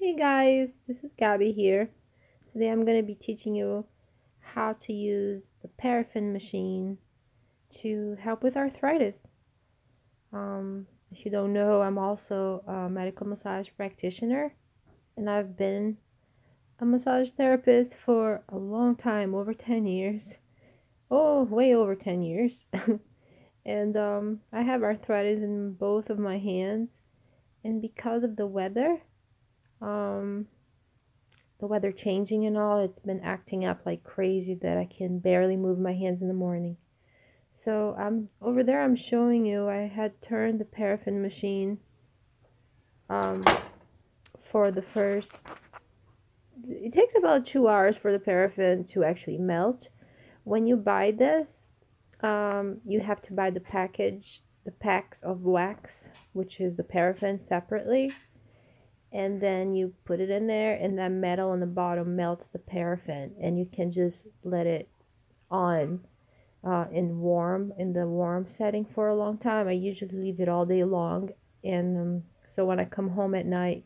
Hey guys, this is Gabby here. Today I'm going to be teaching you how to use the paraffin machine to help with arthritis. If you don't know, I'm also a medical massage practitioner and I've been a massage therapist for a long time, over 10 years. Oh, way over 10 years. And I have arthritis in both of my hands, and because of um, the weather changing and all, it's been acting up like crazy that I can barely move my hands in the morning. So I'm over there. I'm showing you. I had turned the paraffin machine um, for the first. It takes about 2 hours for the paraffin to actually melt. When you buy this, you have to buy the packs of wax, which is the paraffin separately, and then you put it in there, and that metal on the bottom melts the paraffin, and you can just let it on in the warm setting for a long time. I usually leave it all day long, and so when I come home at night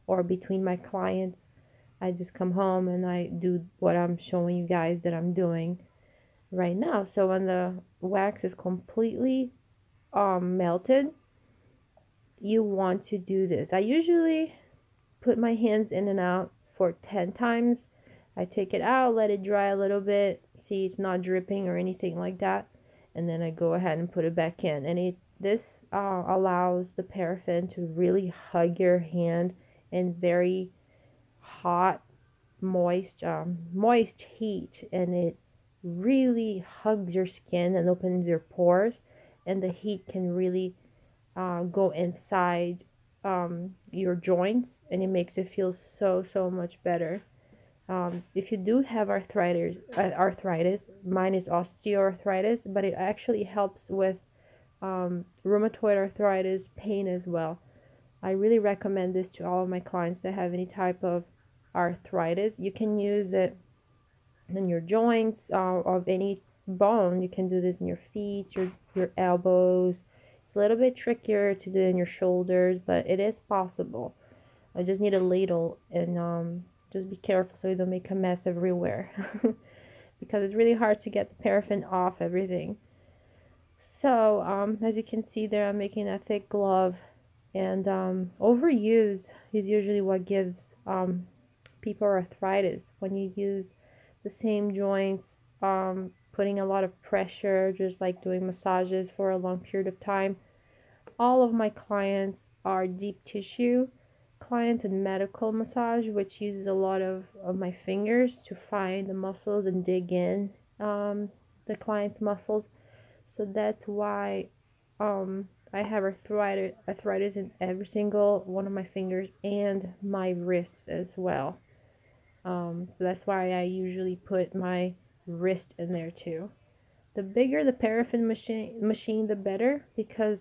or between my clients, I just come home and I do what I'm showing you guys that I'm doing right now. So when the wax is completely melted, you want to do this. I usually put my hands in and out for 10 times. I take it out, let it dry a little bit, see it's not dripping or anything like that, and then I go ahead and put it back in. And this allows the paraffin to really hug your hand in very hot, moist heat, and it really hugs your skin and opens your pores, and the heat can really go inside your joints, and it makes it feel so much better. If you do have arthritis, mine is osteoarthritis, but it actually helps with rheumatoid arthritis pain as well. I really recommend this to all of my clients that have any type of arthritis. You can use it in your joints of any bone. You can do this in your feet, your elbows. It's a little bit trickier to do in your shoulders, but it is possible. I just need a ladle, and just be careful so you don't make a mess everywhere because it's really hard to get the paraffin off everything. So as you can see there, I'm making a thick glove, and overuse is usually what gives people arthritis. When you use the same joints, putting a lot of pressure, just like doing massages for a long period of time. All of my clients are deep tissue clients in medical massage, which uses a lot of my fingers to find the muscles and dig in the client's muscles. So that's why I have arthritis in every single one of my fingers and my wrists as well. So that's why I usually put my wrist in there too. The bigger the paraffin machine, the better, because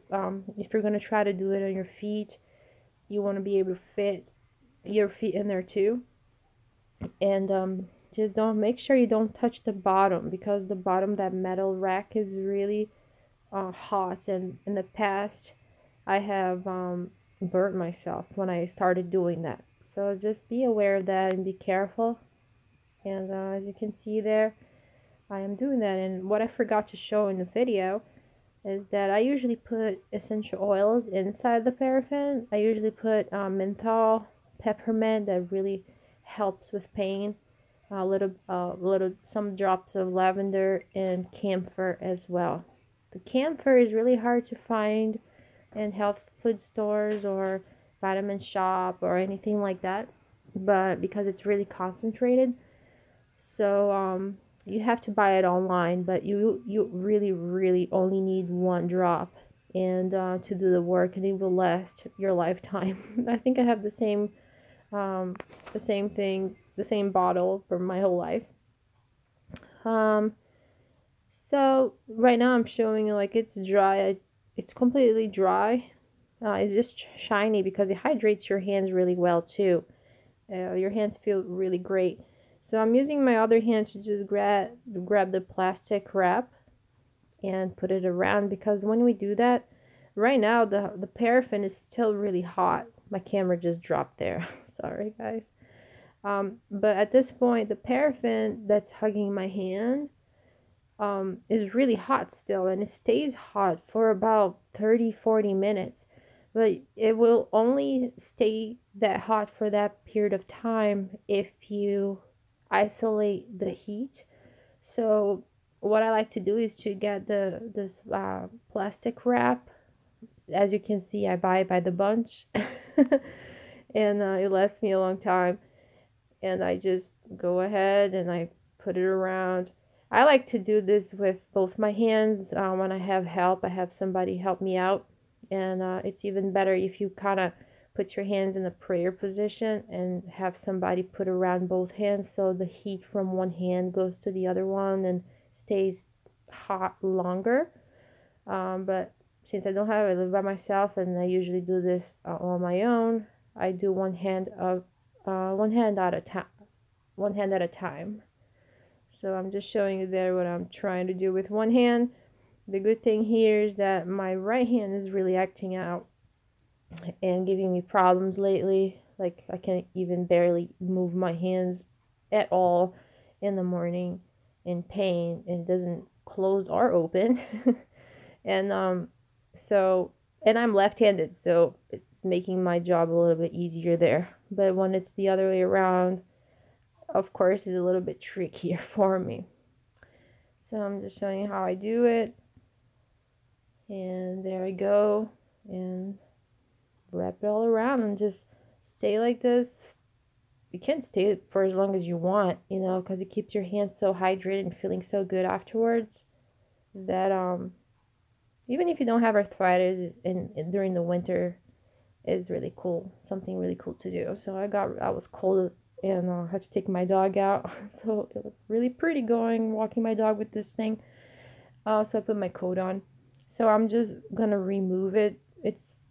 if you're going to try to do it on your feet, you want to be able to fit your feet in there too. And just don't make sure you don't touch the bottom, because the bottom, that metal rack, is really hot. And in the past, I have burnt myself when I started doing that. So just be aware of that and be careful. And as you can see there, I am doing that. And what I forgot to show in the video is that I usually put essential oils inside the paraffin. I usually put menthol, peppermint, that really helps with pain. Some drops of lavender, and camphor as well. The camphor is really hard to find in health food stores or vitamin shop or anything like that, but because it's really concentrated, so you have to buy it online, but you really only need 1 drop, and to do the work, and it will last your lifetime. I think I have um, the same thing, the same bottle for my whole life. Um, so right now I'm showing you like it's dry. It's completely dry. It's just shiny because it hydrates your hands really well too. Your hands feel really great. So I'm using my other hand to just grab the plastic wrap and put it around, because when we do that, right now the paraffin is still really hot. My camera just dropped there. Sorry, guys. But at this point, the paraffin that's hugging my hand is really hot still, and it stays hot for about 30-40 minutes. But it will only stay that hot for that period of time if you isolate the heat. So what I like to do is to get this plastic wrap. As you can see, I buy it by the bunch, and it lasts me a long time. And I just go ahead and I put it around. I like to do this with both my hands. When I have help, I have somebody help me out, and it's even better if you kind of put your hands in a prayer position and have somebody put around both hands so the heat from one hand goes to the other one and stays hot longer. But since I don't have, I live by myself, and I usually do this on my own. I do one hand at a time, one hand at a time. So I'm just showing you there what I'm trying to do with one hand. The good thing here is that my right hand is really acting out and giving me problems lately. Like I can't even barely move my hands at all in the morning in pain, and it doesn't close or open. And so and I'm left-handed, so it's making my job a little bit easier there. But when it's the other way around, of course, it's a little bit trickier for me. So I'm just showing you how I do it. And there I go. And wrap it all around and just stay like this. You can't stay for as long as you want, you know, because it keeps your hands so hydrated and feeling so good afterwards that even if you don't have arthritis in during the winter, it's really cool. Something really cool to do. So I was cold and had to take my dog out. So it was really pretty walking my dog with this thing. So I put my coat on. So I'm just gonna remove it.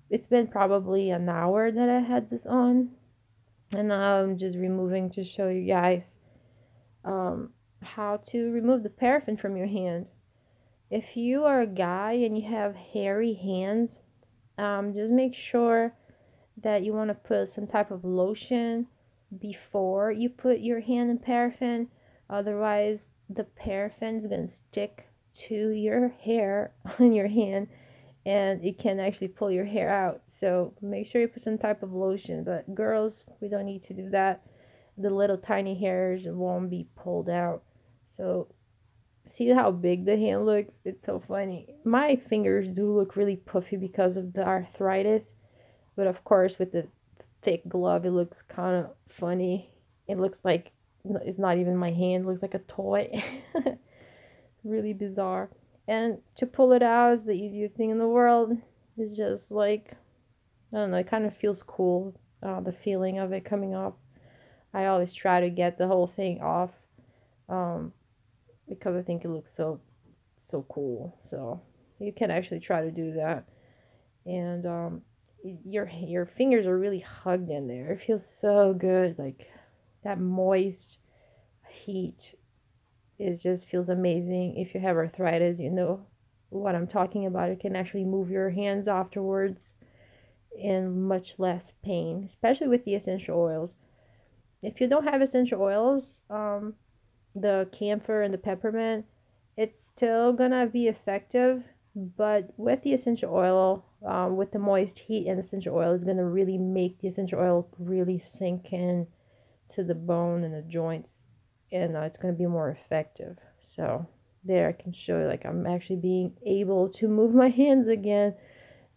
It's been probably an hour that I had this on, and now I'm just removing to show you guys how to remove the paraffin from your hand. If you are a guy and you have hairy hands, just make sure that you want to put some type of lotion before you put your hand in paraffin. Otherwise, the paraffin is going to stick to your hair on your hand, and it can actually pull your hair out. So make sure you put some type of lotion. But girls, we don't need to do that. The little tiny hairs won't be pulled out. So see how big the hand looks? It's so funny. My fingers do look really puffy because of the arthritis. But of course, with the thick glove, it looks kind of funny. It looks like it's not even my hand. It looks like a toy. Really bizarre. And to pull it out is the easiest thing in the world. It's just like, I don't know, it kind of feels cool. The feeling of it coming off. I always try to get the whole thing off because I think it looks so cool. So you can actually try to do that. And your fingers are really hugged in there. It feels so good, like that moist heat. It just feels amazing. If you have arthritis, you know what I'm talking about. It can actually move your hands afterwards in much less pain, especially with the essential oils. If you don't have essential oils, the camphor and the peppermint, it's still gonna be effective, but with the essential oil, with the moist heat and essential oil, is gonna really make the essential oil really sink in to the bone and the joints, and it's gonna be more effective. So there, I can show you, like, I'm actually being able to move my hands again,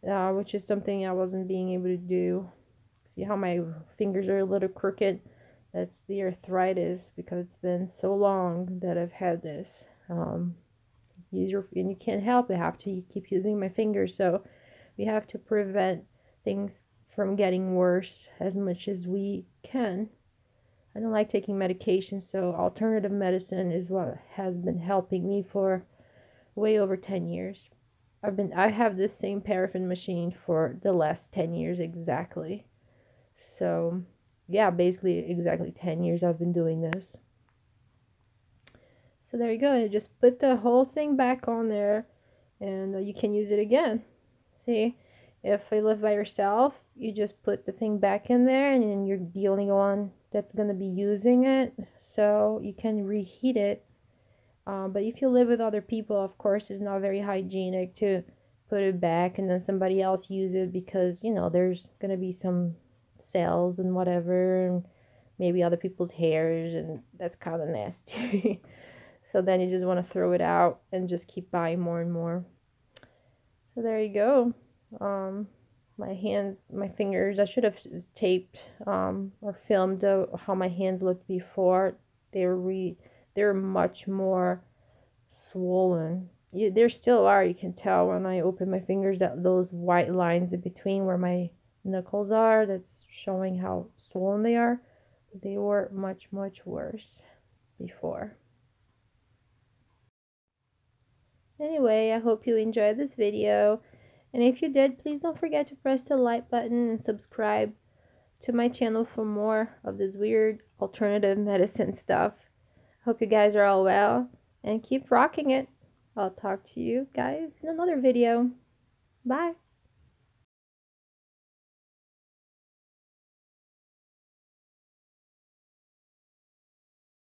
which is something I wasn't being able to do. See how my fingers are a little crooked? That's the arthritis, because it's been so long that I've had this. And you can't help it. I have to keep using my fingers, so we have to prevent things from getting worse as much as we can. I don't like taking medication, so alternative medicine is what has been helping me for way over 10 years. I have this same paraffin machine for the last 10 years exactly. So yeah, basically exactly 10 years I've been doing this. So there you go. You just put the whole thing back on there, and you can use it again. See, If you live by yourself, you just put the thing back in there and then you're the only one that's going to be using it, so you can reheat it. But if you live with other people, of course, it's not very hygienic to put it back and then somebody else use it, because, you know, there's going to be some cells and whatever, and maybe other people's hairs, and that's kind of nasty. So then you just want to throw it out and just keep buying more and more. So there you go. My hands, my fingers, I should have taped or filmed how my hands looked before. They're much more swollen. There still are, you can tell when I open my fingers, that those white lines in between where my knuckles are, that's showing how swollen they are. They were much, much worse before. Anyway, I hope you enjoyed this video. And if you did, please don't forget to press the like button and subscribe to my channel for more of this weird alternative medicine stuff. Hope you guys are all well and keep rocking it. I'll talk to you guys in another video. Bye.